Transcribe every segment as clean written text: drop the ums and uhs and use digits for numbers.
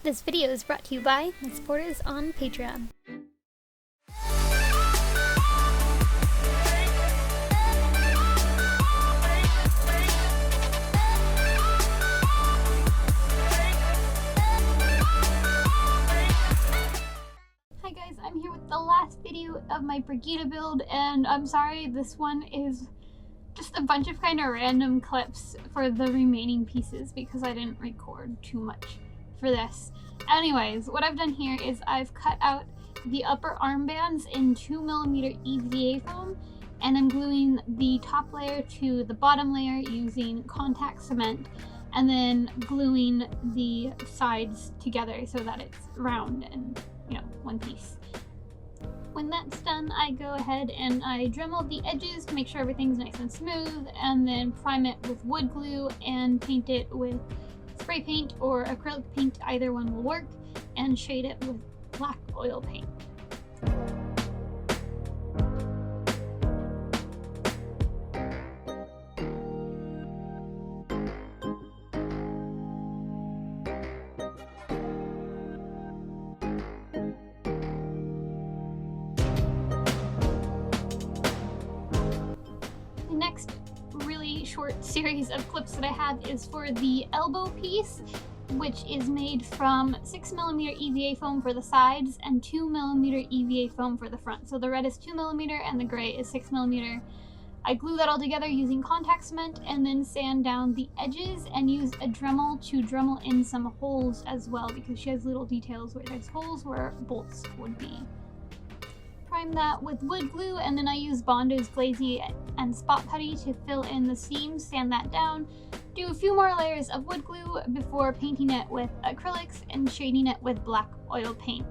This video is brought to you by my supporters on Patreon. Hi guys, I'm here with the last video of my Brigitte build, and I'm sorry, this one is just a bunch of kind of random clips for the remaining pieces because I didn't record too much for this. Anyways, what I've done here is I've cut out the upper armbands in 2mm EVA foam, and I'm gluing the top layer to the bottom layer using contact cement, and then gluing the sides together so that it's round and, you know, one piece. When that's done, I go ahead and I Dremel the edges to make sure everything's nice and smooth, and then prime it with wood glue and paint it with spray paint or acrylic paint, either one will work, and shade it with black oil paint. The next really short series of clips that I have is for the elbow piece, which is made from 6mm EVA foam for the sides and 2mm EVA foam for the front. So the red is 2mm and the gray is 6mm. I glue that all together using contact cement and then sand down the edges and use a Dremel to Dremel in some holes as well, because she has little details where there's holes where bolts would be. Prime that with wood glue, and then I use Bondo's Glazy and Spot Putty to fill in the seams, sand that down, do a few more layers of wood glue before painting it with acrylics and shading it with black oil paint.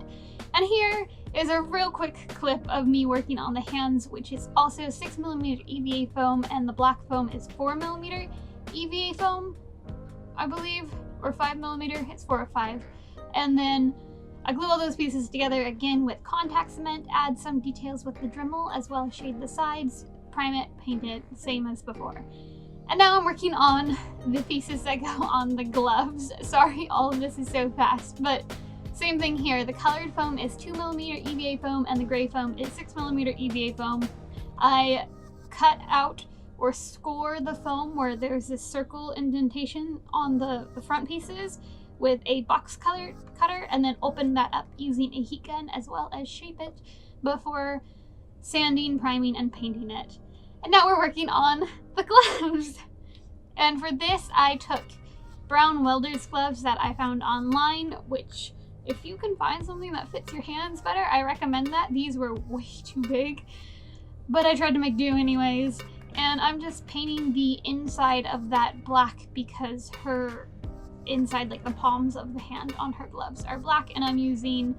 And here is a real quick clip of me working on the hands, which is also 6mm EVA foam, and the black foam is 4mm EVA foam, I believe, or 5mm, it's 4 or 5. And then I glue all those pieces together again with contact cement, add some details with the Dremel, as well as shade the sides, prime it, paint it, same as before. And now I'm working on the pieces that go on the gloves. Sorry, all of this is so fast, but same thing here. The colored foam is 2mm EVA foam and the gray foam is 6mm EVA foam. I cut out or score the foam where there's this circle indentation on the front pieces with a box cutter, and then open that up using a heat gun, as well as shape it before sanding, priming, and painting it. And now we're working on the gloves. And for this, I took brown welder's gloves that I found online, which if you can find something that fits your hands better, I recommend that. These were way too big, but I tried to make do anyways. And I'm just painting the inside of that black because her inside, like the palms of the hand on her gloves, are black, and I'm using,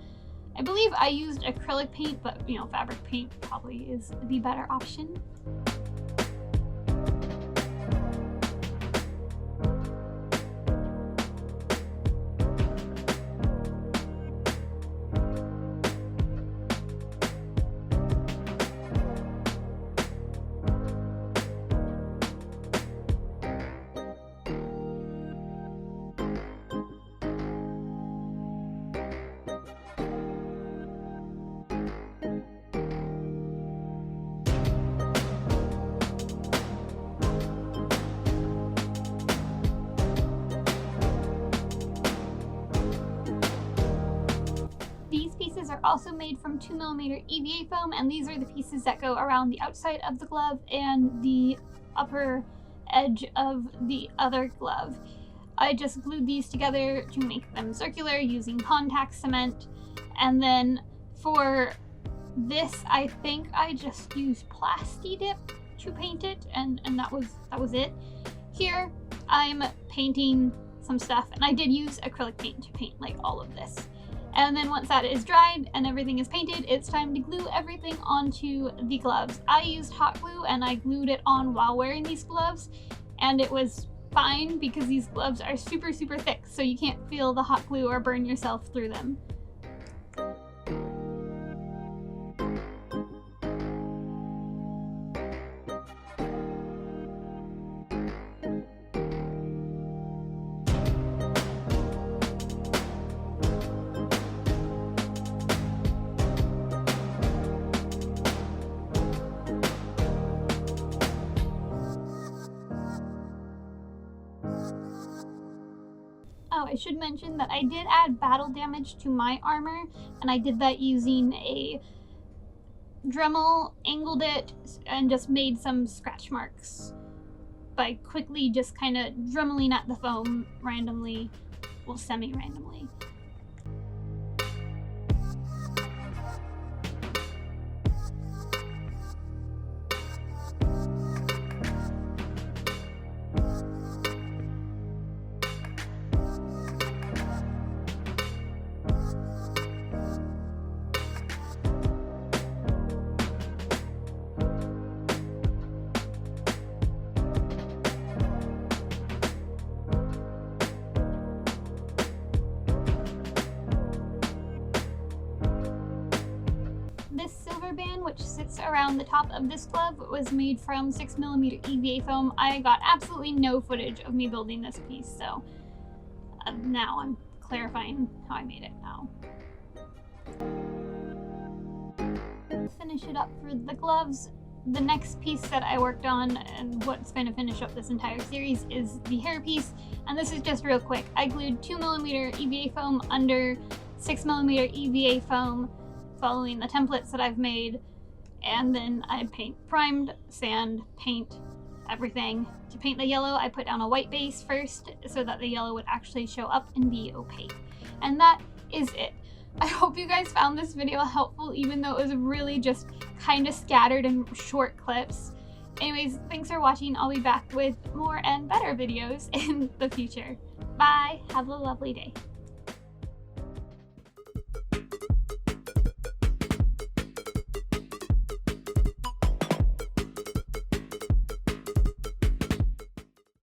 I believe I used acrylic paint, but you know, fabric paint probably is the better option. Are also made from 2mm EVA foam, and these are the pieces that go around the outside of the glove and the upper edge of the other glove. I just glued these together to make them circular using contact cement, and then for this I think I just used Plasti Dip to paint it, and that was it. Here I'm painting some stuff, and I did use acrylic paint to paint like all of this. And then once that is dried and everything is painted, it's time to glue everything onto the gloves. I used hot glue and I glued it on while wearing these gloves, and it was fine because these gloves are super thick, so you can't feel the hot glue or burn yourself through them. I should mention that I did add battle damage to my armor, and I did that using a Dremel, angled it, and just made some scratch marks by quickly just kind of dremeling at the foam randomly, well, semi-randomly. This silver band, which sits around the top of this glove, was made from 6mm EVA foam. I got absolutely no footage of me building this piece, so now I'm clarifying how I made it now. Finish it up for the gloves. The next piece that I worked on, and what's going to finish up this entire series, is the hair piece, and this is just real quick. I glued 2mm EVA foam under 6mm EVA foam, following the templates that I've made, and then I primed, sand, paint, everything. To paint the yellow, I put down a white base first so that the yellow would actually show up and be opaque. And that is it. I hope you guys found this video helpful, even though it was really just kind of scattered in short clips. Anyways, thanks for watching. I'll be back with more and better videos in the future. Bye! Have a lovely day.